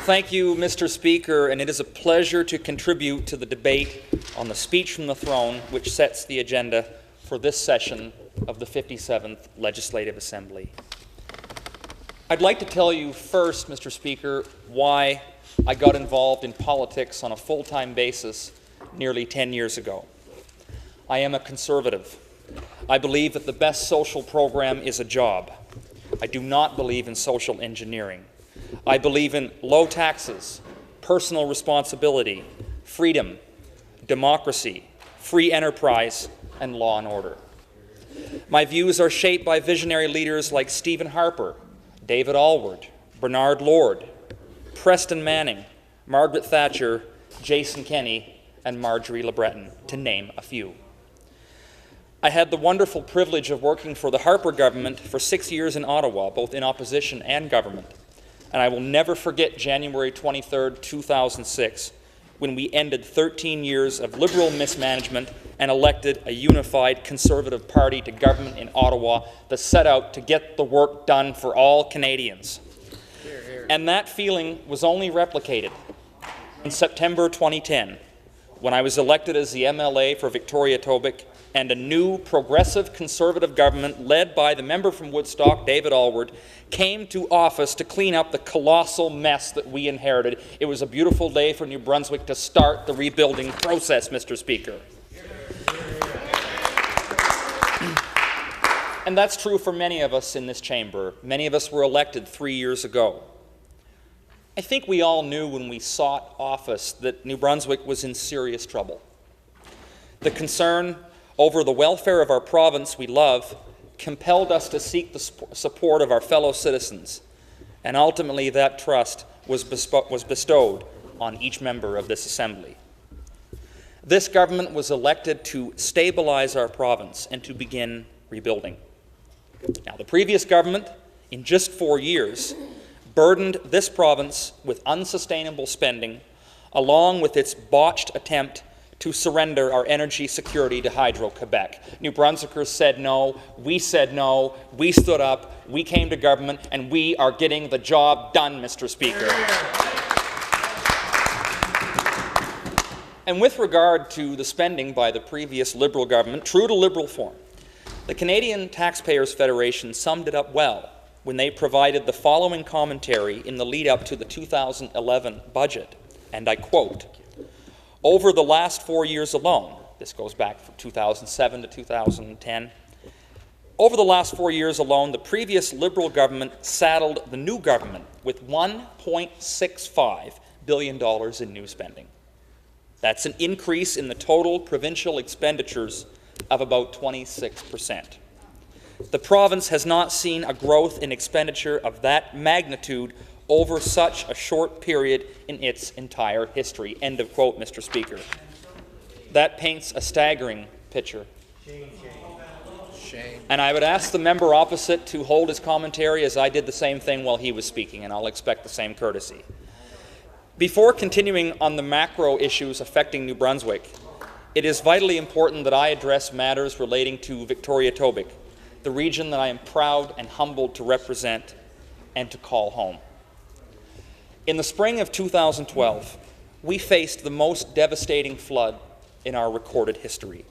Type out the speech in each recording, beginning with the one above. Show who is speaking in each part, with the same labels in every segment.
Speaker 1: Thank you, Mr. Speaker, and it is a pleasure to contribute to the debate on the speech from the throne which sets the agenda for this session of the 57th Legislative Assembly. I'd like to tell you first, Mr. Speaker, why I got involved in politics on a full-time basis nearly 10 years ago. I am a conservative. I believe that the best social program is a job. I do not believe in social engineering. I believe in low taxes, personal responsibility, freedom, democracy, free enterprise, and law and order. My views are shaped by visionary leaders like Stephen Harper, David Alward, Bernard Lord, Preston Manning, Margaret Thatcher, Jason Kenney, and Marjorie Le Breton, to name a few. I had the wonderful privilege of working for the Harper government for 6 years in Ottawa, both in opposition and government. And I will never forget January 23, 2006, when we ended 13 years of Liberal mismanagement and elected a unified Conservative Party to government in Ottawa that set out to get the work done for all Canadians. Hear, hear. And that feeling was only replicated in September 2010, when I was elected as the MLA for Victoria-Tobique, and a new progressive Conservative government led by the member from Woodstock, David Alward, came to office to clean up the colossal mess that we inherited. It was a beautiful day for New Brunswick to start the rebuilding process, Mr. Speaker. And that's true for many of us in this chamber. Many of us were elected 3 years ago. I think we all knew when we sought office that New Brunswick was in serious trouble. The concern over the welfare of our province we love compelled us to seek the support of our fellow citizens, and ultimately that trust was bestowed on each member of this Assembly. This government was elected to stabilize our province and to begin rebuilding. Now, the previous government, in just 4 years, burdened this province with unsustainable spending, along with its botched attempt to surrender our energy security to Hydro-Quebec. New Brunswickers said no, we stood up, we came to government, and we are getting the job done, Mr. Speaker. And with regard to the spending by the previous Liberal government, true to Liberal form, the Canadian Taxpayers Federation summed it up well when they provided the following commentary in the lead-up to the 2011 budget, and I quote, "Over the last 4 years alone," this goes back from 2007 to 2010, "over the last 4 years alone, the previous Liberal government saddled the new government with $1.65 billion in new spending. That's an increase in the total provincial expenditures of about 26%. The province has not seen a growth in expenditure of that magnitude over such a short period in its entire history." End of quote, Mr. Speaker. That paints a staggering picture. Shame. And I would ask the member opposite to hold his commentary, as I did the same thing while he was speaking, and I'll expect the same courtesy. Before continuing on the macro issues affecting New Brunswick, it is vitally important that I address matters relating to Victoria-Tobique, the region that I am proud and humbled to represent and to call home. In the spring of 2012, we faced the most devastating flood in our recorded history.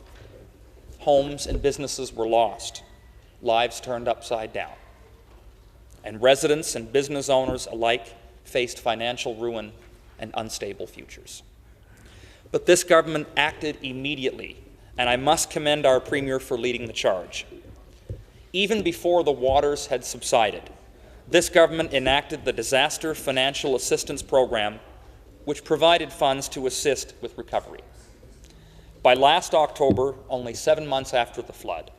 Speaker 1: Homes and businesses were lost, lives turned upside down, and residents and business owners alike faced financial ruin and unstable futures. But this government acted immediately, and I must commend our Premier for leading the charge. Even before the waters had subsided, this government enacted the Disaster Financial Assistance Program, which provided funds to assist with recovery. By last October, only 7 months after the flood,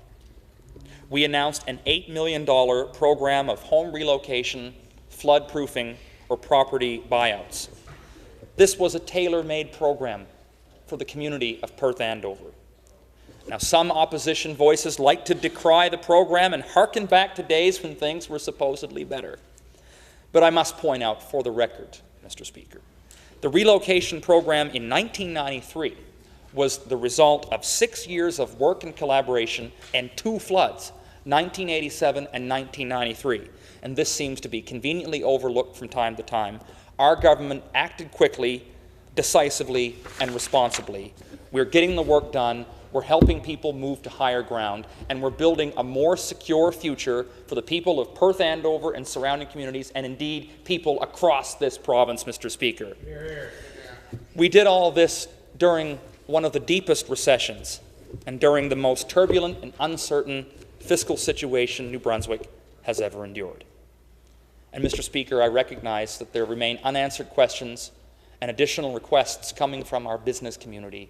Speaker 1: we announced an $8 million program of home relocation, flood-proofing, or property buyouts. This was a tailor-made program for the community of Perth Andover. Now, some opposition voices like to decry the program and hearken back to days when things were supposedly better. But I must point out, for the record, Mr. Speaker, the relocation program in 1993 was the result of 6 years of work and collaboration and 2 floods, 1987 and 1993. And this seems to be conveniently overlooked from time to time. Our government acted quickly, decisively, and responsibly. We're getting the work done, we're helping people move to higher ground, and we're building a more secure future for the people of Perth Andover and surrounding communities, and indeed people across this province, Mr. Speaker. We did all this during one of the deepest recessions and during the most turbulent and uncertain fiscal situation New Brunswick has ever endured. And Mr. Speaker, I recognize that there remain unanswered questions and additional requests coming from our business community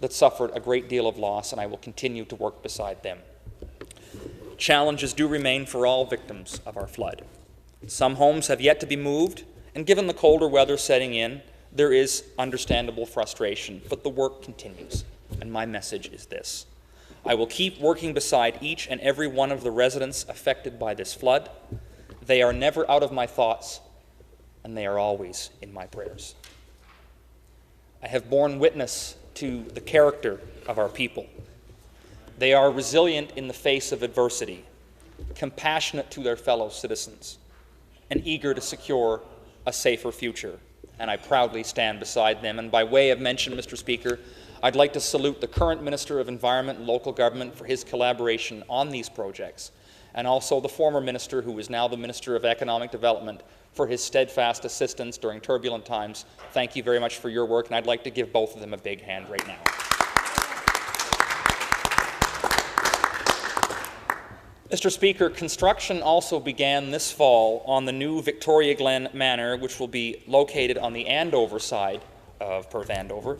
Speaker 1: that suffered a great deal of loss, and I will continue to work beside them. Challenges do remain for all victims of our flood. Some homes have yet to be moved, and given the colder weather setting in, there is understandable frustration, but the work continues, and my message is this. I will keep working beside each and every one of the residents affected by this flood. They are never out of my thoughts, and they are always in my prayers. I have borne witness to the character of our people. They are resilient in the face of adversity, compassionate to their fellow citizens, and eager to secure a safer future. And I proudly stand beside them. And by way of mention, Mr. Speaker, I'd like to salute the current Minister of Environment and Local Government for his collaboration on these projects, and also the former minister, who is now the Minister of Economic Development, for his steadfast assistance during turbulent times. Thank you very much for your work, and I'd like to give both of them a big hand right now. Mr. Speaker, construction also began this fall on the new Victoria Glen Manor, which will be located on the Andover side of Perth Andover.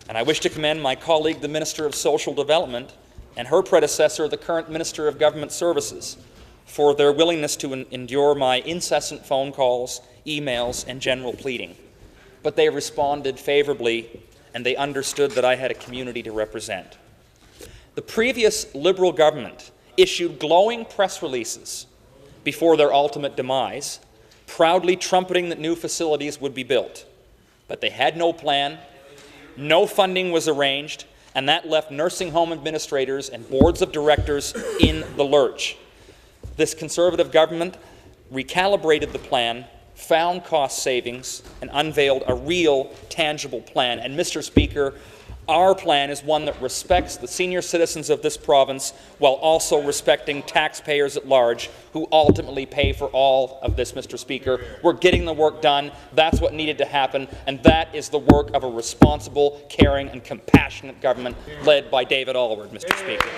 Speaker 1: And I wish to commend my colleague, the Minister of Social Development, and her predecessor, the current Minister of Government Services, for their willingness to endure my incessant phone calls, emails, and general pleading. But they responded favorably, and they understood that I had a community to represent. The previous Liberal government issued glowing press releases before their ultimate demise, proudly trumpeting that new facilities would be built. But they had no plan, no funding was arranged, and that left nursing home administrators and boards of directors in the lurch. This Conservative government recalibrated the plan, found cost savings, and unveiled a real, tangible plan. And Mr. Speaker, our plan is one that respects the senior citizens of this province while also respecting taxpayers at large, who ultimately pay for all of this, Mr. Speaker. We're getting the work done. That's what needed to happen, and that is the work of a responsible, caring, and compassionate government led by David Alward, Mr. Speaker.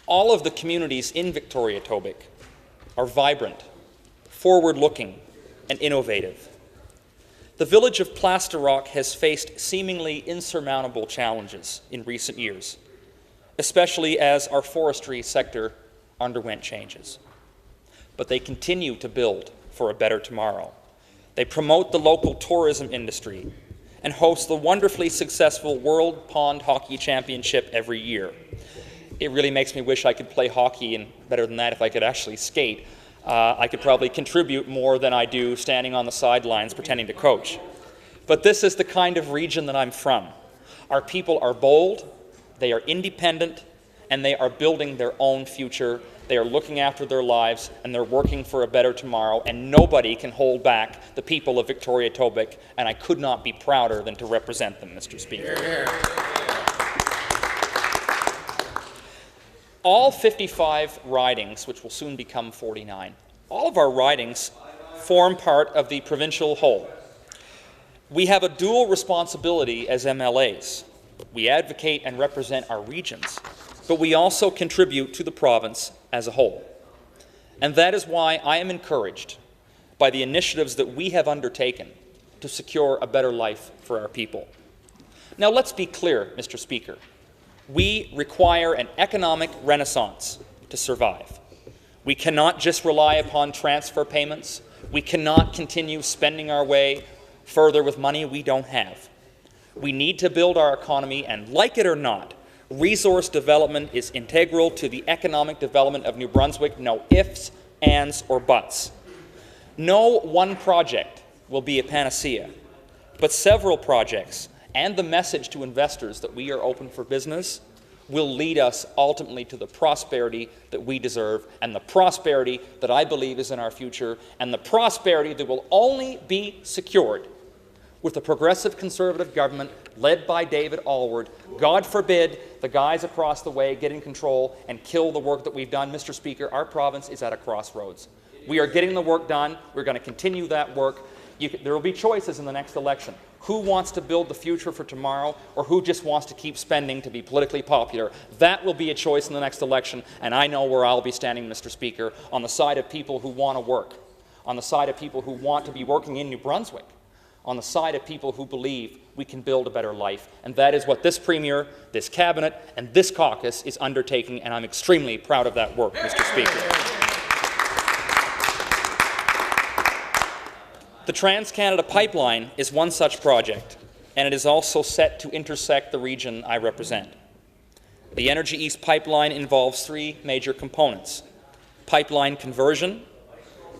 Speaker 1: All of the communities in Victoria-Tobique are vibrant, forward-looking, and innovative. The village of Plaster Rock has faced seemingly insurmountable challenges in recent years, especially as our forestry sector underwent changes. But they continue to build for a better tomorrow. They promote the local tourism industry and host the wonderfully successful World Pond Hockey Championship every year. It really makes me wish I could play hockey, and better than that, if I could actually skate. I could probably contribute more than I do standing on the sidelines pretending to coach. But this is the kind of region that I'm from. Our people are bold, they are independent, and they are building their own future. They are looking after their lives, and they're working for a better tomorrow, and nobody can hold back the people of Victoria-Tobique, and I could not be prouder than to represent them, Mr. Speaker. All 55 ridings, which will soon become 49, all of our ridings form part of the provincial whole. We have a dual responsibility as MLAs. We advocate and represent our regions, but we also contribute to the province as a whole. And that is why I am encouraged by the initiatives that we have undertaken to secure a better life for our people. Now, let's be clear, Mr. Speaker. We require an economic renaissance to survive. We cannot just rely upon transfer payments. We cannot continue spending our way further with money we don't have. We need to build our economy, and like it or not, resource development is integral to the economic development of New Brunswick. No ifs, ands, or buts. No one project will be a panacea, but several projects and the message to investors that we are open for business will lead us ultimately to the prosperity that we deserve, and the prosperity that I believe is in our future, and the prosperity that will only be secured with a progressive Conservative government led by David Alward. God forbid the guys across the way get in control and kill the work that we've done. Mr. Speaker, our province is at a crossroads. We are getting the work done. We're going to continue that work. There will be choices in the next election. Who wants to build the future for tomorrow, or who just wants to keep spending to be politically popular? That will be a choice in the next election, and I know where I'll be standing, Mr. Speaker, on the side of people who want to work, on the side of people who want to be working in New Brunswick, on the side of people who believe we can build a better life. And that is what this Premier, this Cabinet, and this caucus is undertaking, and I'm extremely proud of that work, Mr. Speaker. The Trans-Canada Pipeline is one such project, and it is also set to intersect the region I represent. The Energy East pipeline involves three major components: pipeline conversion,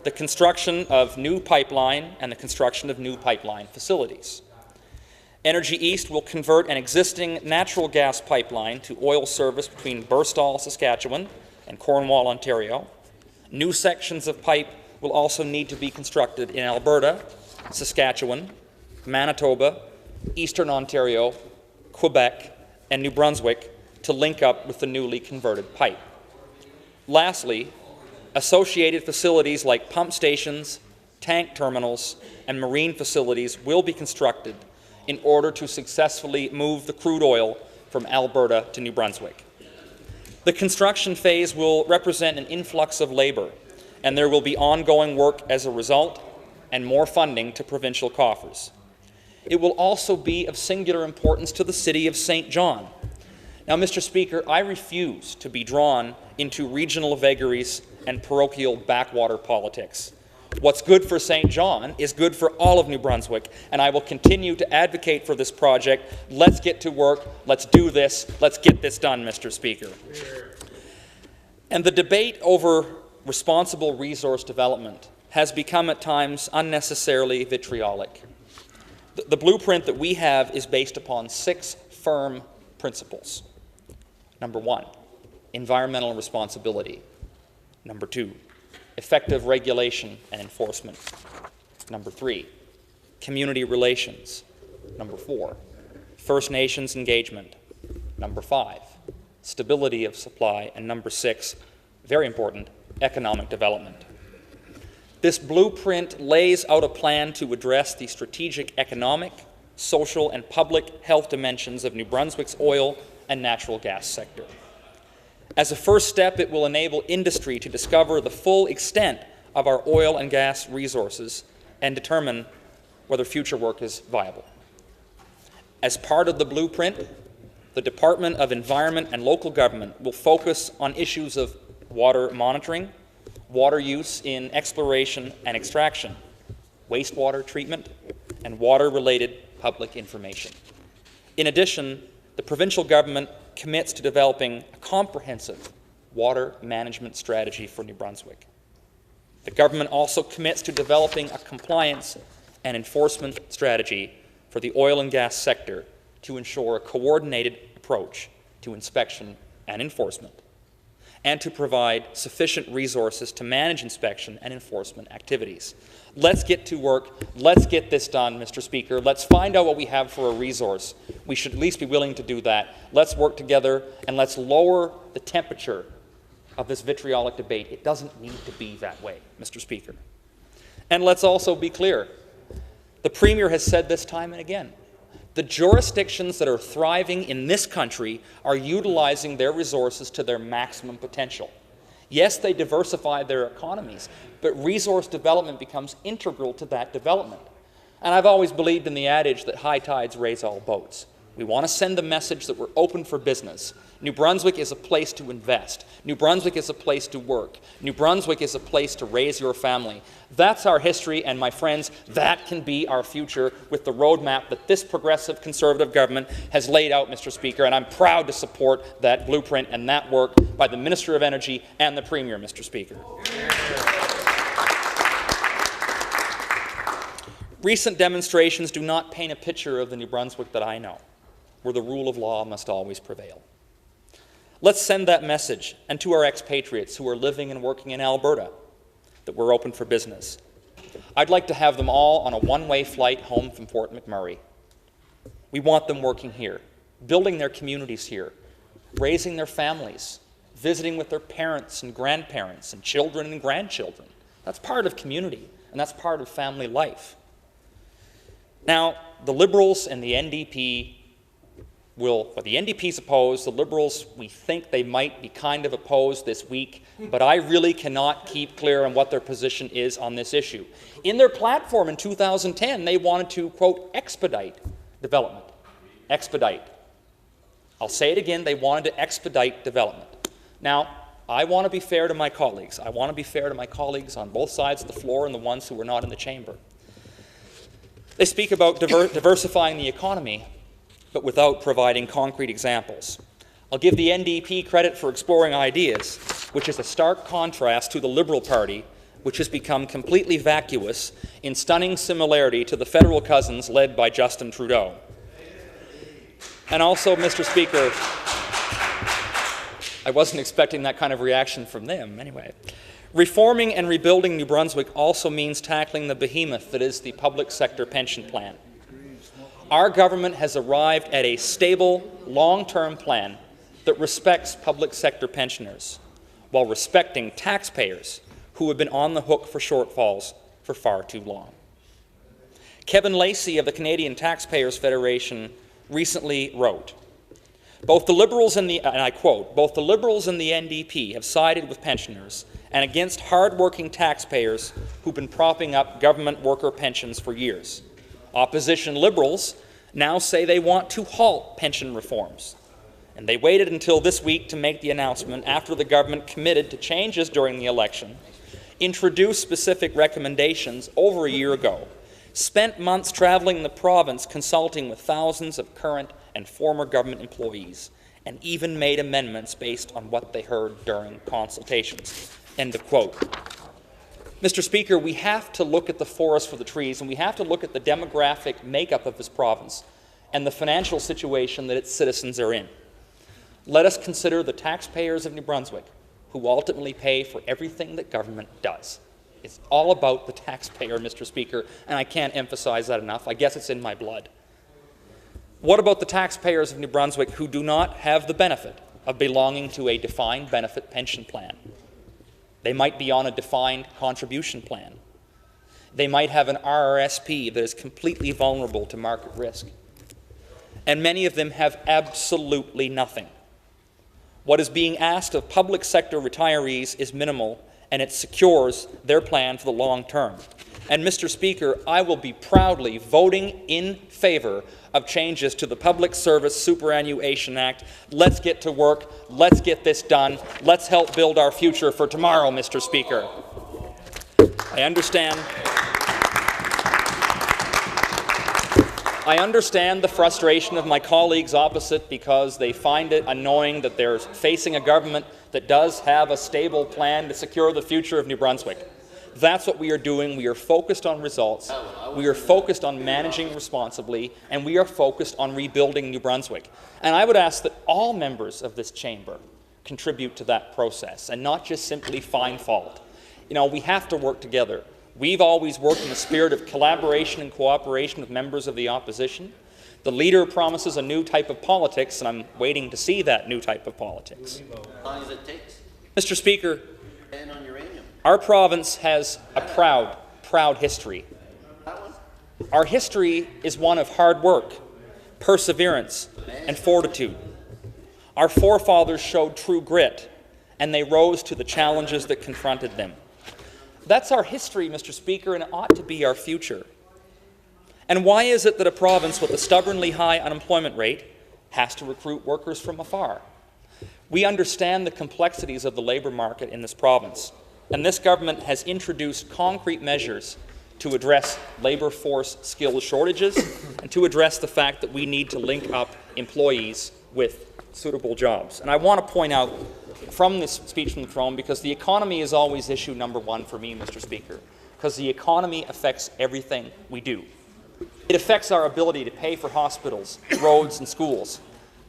Speaker 1: the construction of new pipeline, and the construction of new pipeline facilities. Energy East will convert an existing natural gas pipeline to oil service between Burstall, Saskatchewan, and Cornwall, Ontario. New sections of pipe will also need to be constructed in Alberta, Saskatchewan, Manitoba, Eastern Ontario, Quebec, and New Brunswick to link up with the newly converted pipe. Lastly, associated facilities like pump stations, tank terminals, and marine facilities will be constructed in order to successfully move the crude oil from Alberta to New Brunswick. The construction phase will represent an influx of labor, and there will be ongoing work as a result and more funding to provincial coffers. It will also be of singular importance to the City of St. John. Now, Mr. Speaker, I refuse to be drawn into regional vagaries and parochial backwater politics. What's good for St. John is good for all of New Brunswick, and I will continue to advocate for this project. Let's get to work. Let's do this. Let's get this done, Mr. Speaker. And the debate over responsible resource development has become at times unnecessarily vitriolic. The blueprint that we have is based upon 6 firm principles. Number 1, environmental responsibility. Number 2, effective regulation and enforcement. Number 3, community relations. Number 4, First Nations engagement. Number 5, stability of supply. And number 6, very important, economic development. This blueprint lays out a plan to address the strategic economic, social, and public health dimensions of New Brunswick's oil and natural gas sector. As a first step, it will enable industry to discover the full extent of our oil and gas resources and determine whether future work is viable. As part of the blueprint, the Department of Environment and Local Government will focus on issues of water monitoring, water use in exploration and extraction, wastewater treatment, and water-related public information. In addition, the provincial government commits to developing a comprehensive water management strategy for New Brunswick. The government also commits to developing a compliance and enforcement strategy for the oil and gas sector to ensure a coordinated approach to inspection and enforcement, and to provide sufficient resources to manage inspection and enforcement activities. Let's get to work. Let's get this done, Mr. Speaker. Let's find out what we have for a resource. We should at least be willing to do that. Let's work together, and let's lower the temperature of this vitriolic debate. It doesn't need to be that way, Mr. Speaker. And let's also be clear. The Premier has said this time and again. The jurisdictions that are thriving in this country are utilizing their resources to their maximum potential. Yes, they diversify their economies, but resource development becomes integral to that development. And I've always believed in the adage that high tides raise all boats. We want to send the message that we're open for business. New Brunswick is a place to invest. New Brunswick is a place to work. New Brunswick is a place to raise your family. That's our history, and my friends, that can be our future with the roadmap that this progressive Conservative government has laid out, Mr. Speaker, and I'm proud to support that blueprint and that work by the Minister of Energy and the Premier, Mr. Speaker. Recent demonstrations do not paint a picture of the New Brunswick that I know, where the rule of law must always prevail. Let's send that message, and to our expatriates who are living and working in Alberta, that we're open for business. I'd like to have them all on a one-way flight home from Fort McMurray. We want them working here, building their communities here, raising their families, visiting with their parents and grandparents and children and grandchildren. That's part of community, and that's part of family life. Now, the Liberals and the NDP the NDP's opposed, the Liberals, we think they might be kind of opposed this week, but I really cannot keep clear on what their position is on this issue. In their platform in 2010, they wanted to, quote, expedite development. Expedite. I'll say it again, they wanted to expedite development. Now, I want to be fair to my colleagues. I want to be fair to my colleagues on both sides of the floor and the ones who are not in the chamber. They speak about diversifying the economy, but without providing concrete examples. I'll give the NDP credit for exploring ideas, which is a stark contrast to the Liberal Party, which has become completely vacuous in stunning similarity to the federal cousins led by Justin Trudeau. And also, Mr. Speaker, I wasn't expecting that kind of reaction from them anyway. Reforming and rebuilding New Brunswick also means tackling the behemoth that is the public sector pension plan. Our government has arrived at a stable, long-term plan that respects public sector pensioners while respecting taxpayers who have been on the hook for shortfalls for far too long. Kevin Lacey of the Canadian Taxpayers Federation recently wrote, both the Liberals and and I quote, both the Liberals and the NDP have sided with pensioners and against hard-working taxpayers who've been propping up government worker pensions for years. Opposition Liberals now say they want to halt pension reforms. And they waited until this week to make the announcement after the government committed to changes during the election, introduced specific recommendations over a year ago, spent months traveling the province consulting with thousands of current and former government employees, and even made amendments based on what they heard during consultations. End of quote. Mr. Speaker, we have to look at the forest for the trees, and we have to look at the demographic makeup of this province and the financial situation that its citizens are in. Let us consider the taxpayers of New Brunswick, who ultimately pay for everything that government does. It's all about the taxpayer, Mr. Speaker, and I can't emphasize that enough. I guess it's in my blood. What about the taxpayers of New Brunswick who do not have the benefit of belonging to a defined benefit pension plan? They might be on a defined contribution plan. They might have an RRSP that is completely vulnerable to market risk. And many of them have absolutely nothing. What is being asked of public sector retirees is minimal, and it secures their plan for the long term. And Mr. Speaker, I will be proudly voting in favor of changes to the Public Service Superannuation Act. Let's get to work. Let's get this done. Let's help build our future for tomorrow, Mr. Speaker. I understand the frustration of my colleagues opposite because they find it annoying that they're facing a government that does have a stable plan to secure the future of New Brunswick. That's what we are doing. We are focused on results. We are focused on managing responsibly, and we are focused on rebuilding New Brunswick. And I would ask that all members of this chamber contribute to that process and not just simply find fault. You know, we have to work together. We've always worked in a spirit of collaboration and cooperation with members of the opposition. The leader promises a new type of politics, and I'm waiting to see that new type of politics.
Speaker 2: How long does it take?
Speaker 1: Mr. Speaker, our province has a proud history. Our history is one of hard work, perseverance, and fortitude. Our forefathers showed true grit, and they rose to the challenges that confronted them. That's our history, Mr. Speaker, and it ought to be our future. And why is it that a province with a stubbornly high unemployment rate has to recruit workers from afar? We understand the complexities of the labour market in this province, and this government has introduced concrete measures to address labour force skills shortages and to address the fact that we need to link up employees with suitable jobs. And I want to point out from this speech from the throne, because the economy is always issue number one for me, Mr. Speaker, because the economy affects everything we do. It affects our ability to pay for hospitals, roads, and schools.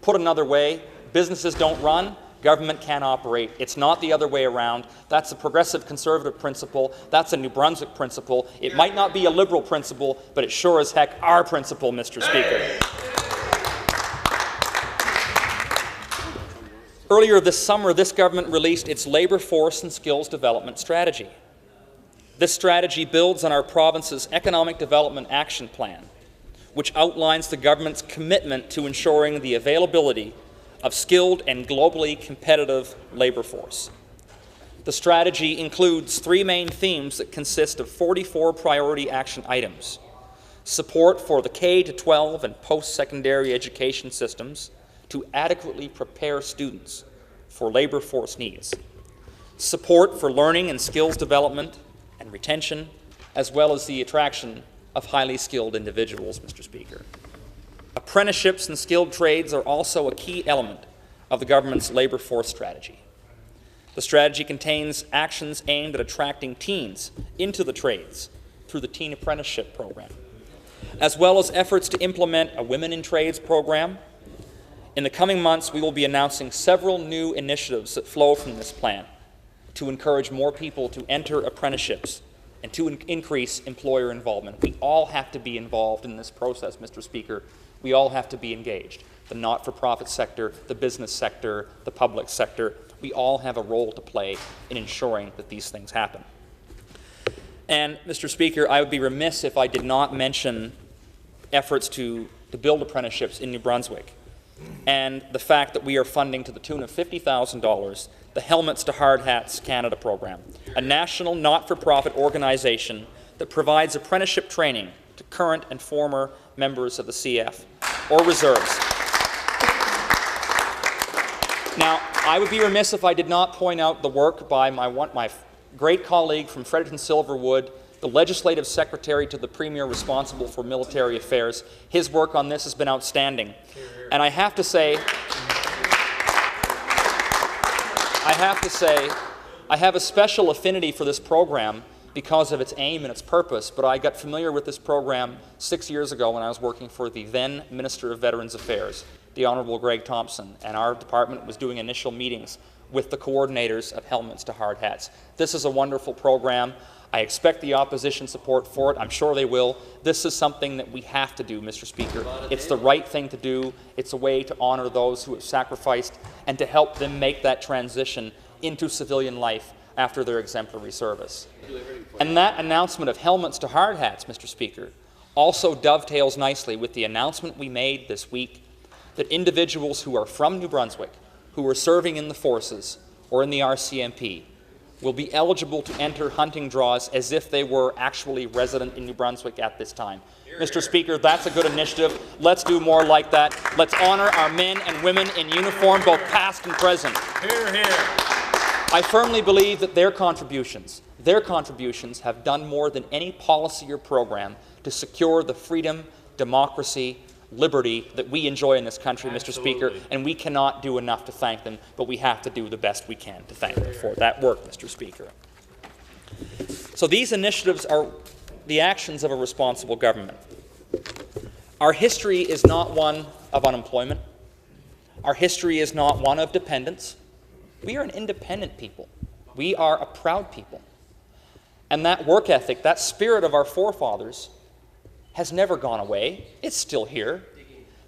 Speaker 1: Put another way, businesses don't run, government can operate. It's not the other way around. That's a progressive conservative principle. That's a New Brunswick principle. It might not be a liberal principle, but it's sure as heck our principle, Mr. Speaker. Earlier this summer, this government released its labour force and skills development strategy. This strategy builds on our province's Economic Development Action Plan, which outlines the government's commitment to ensuring the availability of skilled and globally competitive labour force. The strategy includes 3 main themes that consist of 44 priority action items: support for the K-12 and post-secondary education systems to adequately prepare students for labour force needs, support for learning and skills development and retention, as well as the attraction of highly skilled individuals, Mr. Speaker. Apprenticeships and skilled trades are also a key element of the government's labour force strategy. The strategy contains actions aimed at attracting teens into the trades through the Teen Apprenticeship Program, as well as efforts to implement a Women in Trades program. In the coming months, we will be announcing several new initiatives that flow from this plan to encourage more people to enter apprenticeships and to increase employer involvement. We all have to be involved in this process, Mr. Speaker. We all have to be engaged. The not-for-profit sector, the business sector, the public sector, we all have a role to play in ensuring that these things happen. And, Mr. Speaker, I would be remiss if I did not mention efforts to build apprenticeships in New Brunswick, and the fact that we are funding to the tune of $50,000 the Helmets to Hard Hats Canada program, a national not-for-profit organization that provides apprenticeship training to current and former members of the CF or reserves. Now, I would be remiss if I did not point out the work by my great colleague from Fredericton-Silverwood, the legislative secretary to the premier responsible for military affairs. His work on this has been outstanding. And I have to say, I have a special affinity for this program because of its aim and its purpose, but I got familiar with this program 6 years ago when I was working for the then Minister of Veterans Affairs, the Honourable Greg Thompson, and our department was doing initial meetings with the coordinators of Helmets to Hard Hats. This is a wonderful program. I expect the opposition support for it. I'm sure they will. This is something that we have to do, Mr. Speaker. It's the right thing to do. It's a way to honour those who have sacrificed and to help them make that transition into civilian life after their exemplary service. And that announcement of Helmets to Hard Hats, Mr. Speaker, also dovetails nicely with the announcement we made this week that individuals who are from New Brunswick, who are serving in the forces or in the RCMP, will be eligible to enter hunting draws as if they were actually resident in New Brunswick at this time. Mr. Speaker, that's a good initiative. Let's do more like that. Let's honour our men and women in uniform, both past and present.
Speaker 2: Hear, hear.
Speaker 1: I firmly believe that their contributions have done more than any policy or program to secure the freedom, democracy, liberty that we enjoy in this country, Mr. Speaker, and we cannot do enough to thank them, but we have to do the best we can to thank them for that work, Mr. Speaker. So these initiatives are the actions of a responsible government. Our history is not one of unemployment. Our history is not one of dependence. We are an independent people. We are a proud people. And that work ethic, that spirit of our forefathers, has never gone away. It's still here.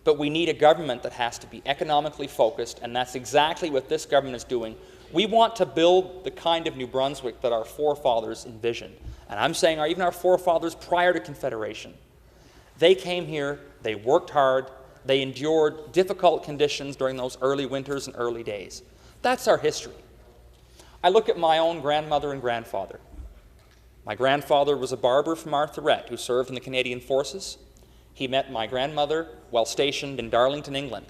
Speaker 1: But we need a government that has to be economically focused, and that's exactly what this government is doing. We want to build the kind of New Brunswick that our forefathers envisioned. And I'm saying even our forefathers prior to Confederation. They came here, they worked hard, they endured difficult conditions during those early winters and early days. That's our history. I look at my own grandmother and grandfather. My grandfather was a barber from Arthurette who served in the Canadian Forces. He met my grandmother while stationed in Darlington, England.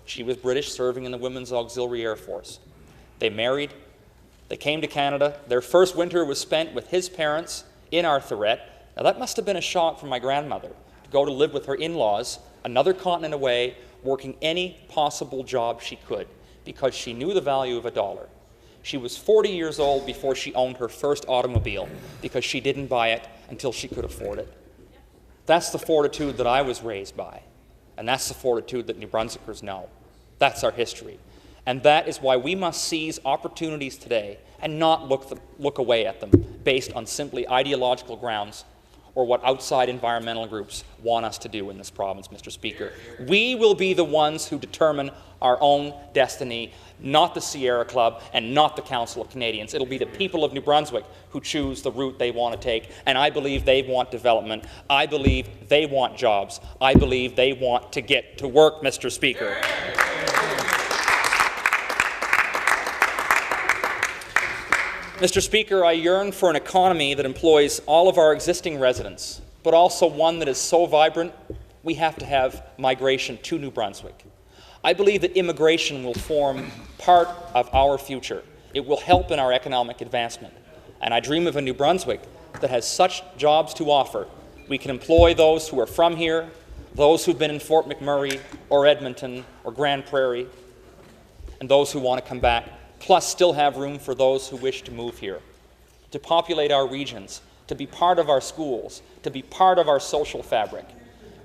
Speaker 1: She was British, serving in the Women's Auxiliary Air Force. They married. They came to Canada. Their first winter was spent with his parents in Arthurette. Now that must have been a shock for my grandmother, to go to live with her in-laws another continent away, working any possible job she could, because she knew the value of a dollar. She was 40 years old before she owned her first automobile, because she didn't buy it until she could afford it. That's the fortitude that I was raised by, and that's the fortitude that New Brunswickers know. That's our history. And that is why we must seize opportunities today and not look away at them based on simply ideological grounds or what outside environmental groups want us to do in this province, Mr. Speaker. We will be the ones who determine our own destiny, not the Sierra Club and not the Council of Canadians. It'll be the people of New Brunswick who choose the route they want to take, and I believe they want development. I believe they want jobs. I believe they want to get to work, Mr. Speaker. Mr. Speaker, I yearn for an economy that employs all of our existing residents, but also one that is so vibrant we have to have migration to New Brunswick. I believe that immigration will form part of our future. It will help in our economic advancement. And I dream of a New Brunswick that has such jobs to offer. We can employ those who are from here, those who've been in Fort McMurray or Edmonton or Grand Prairie, and those who want to come back, plus still have room for those who wish to move here, to populate our regions, to be part of our schools, to be part of our social fabric.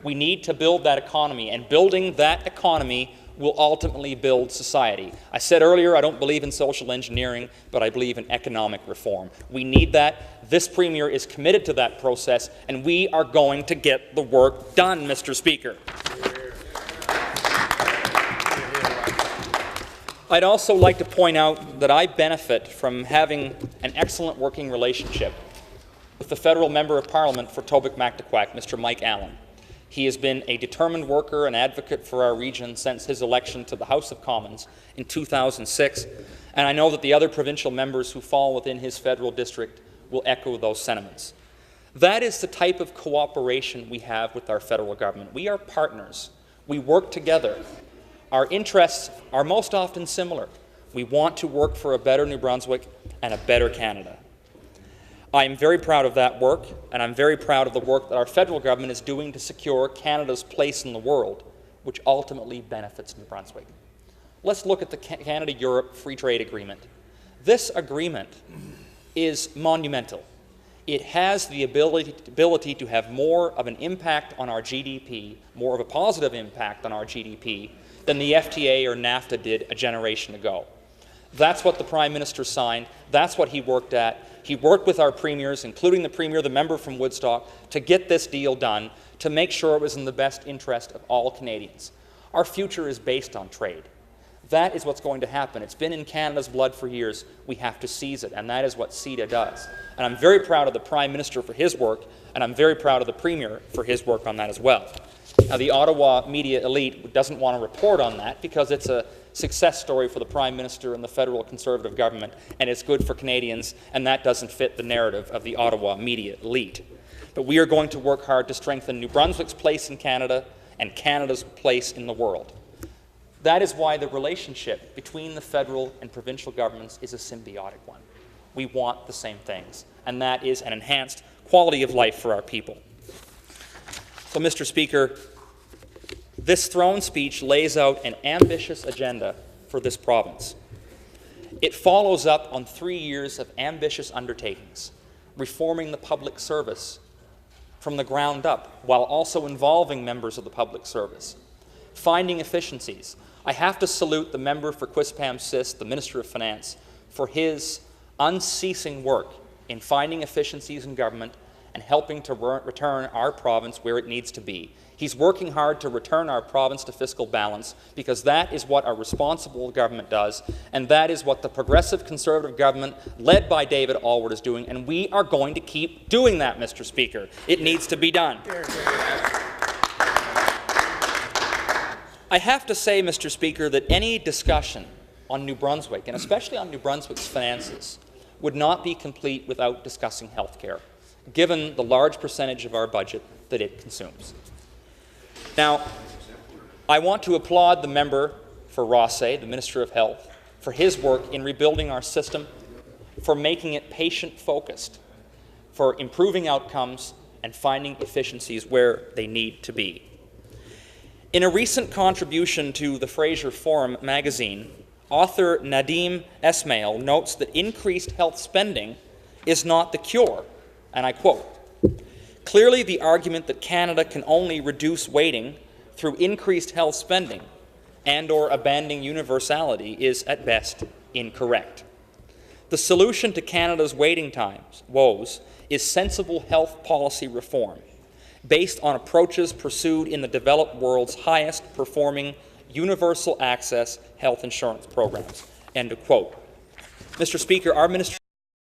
Speaker 1: We need to build that economy, and building that economy will ultimately build society. I said earlier I don't believe in social engineering, but I believe in economic reform. We need that. This Premier is committed to that process, and we are going to get the work done, Mr. Speaker. I'd also like to point out that I benefit from having an excellent working relationship with the federal member of Parliament for Tobique-Mactaquac, Mr. Mike Allen. He has been a determined worker and advocate for our region since his election to the House of Commons in 2006, and I know that the other provincial members who fall within his federal district will echo those sentiments. That is the type of cooperation we have with our federal government. We are partners. We work together. Our interests are most often similar. We want to work for a better New Brunswick and a better Canada. I am very proud of that work, and I'm very proud of the work that our federal government is doing to secure Canada's place in the world, which ultimately benefits New Brunswick. Let's look at the Canada-Europe Free Trade Agreement. This agreement is monumental. It has the ability to have more of an impact on our GDP, more of a positive impact on our GDP, than the FTA or NAFTA did a generation ago. That's what the Prime Minister signed. That's what he worked at. He worked with our premiers, including the Premier, the member from Woodstock, to get this deal done, to make sure it was in the best interest of all Canadians. Our future is based on trade. That is what's going to happen. It's been in Canada's blood for years. We have to seize it, and that is what CETA does. And I'm very proud of the Prime Minister for his work, and I'm very proud of the Premier for his work on that as well. Now, the Ottawa media elite doesn't want to report on that because it's a success story for the Prime Minister and the federal Conservative government, and it's good for Canadians, and that doesn't fit the narrative of the Ottawa media elite. But we are going to work hard to strengthen New Brunswick's place in Canada and Canada's place in the world. That is why the relationship between the federal and provincial governments is a symbiotic one. We want the same things, and that is an enhanced quality of life for our people. So, Mr. Speaker, this throne speech lays out an ambitious agenda for this province. It follows up on 3 years of ambitious undertakings, reforming the public service from the ground up, while also involving members of the public service, finding efficiencies. I have to salute the member for Quispam-Sis, the Minister of Finance, for his unceasing work in finding efficiencies in government and helping to return our province where it needs to be. He's working hard to return our province to fiscal balance because that is what a responsible government does, and that is what the progressive Conservative government led by David Alward is doing, and we are going to keep doing that, Mr. Speaker. It needs to be done. I have to say, Mr. Speaker, that any discussion on New Brunswick, and especially on New Brunswick's finances, would not be complete without discussing health care, given the large percentage of our budget that it consumes. Now, I want to applaud the member for Rothesay, the Minister of Health, for his work in rebuilding our system, for making it patient-focused, for improving outcomes and finding efficiencies where they need to be. In a recent contribution to the Fraser Forum magazine, author Nadim Esmail notes that increased health spending is not the cure, and I quote, "Clearly the argument that Canada can only reduce waiting through increased health spending and/or abandoning universality is, at best, incorrect. The solution to Canada's waiting times woes is sensible health policy reform based on approaches pursued in the developed world's highest performing universal access health insurance programs. End of quote. Mr. Speaker, our ministry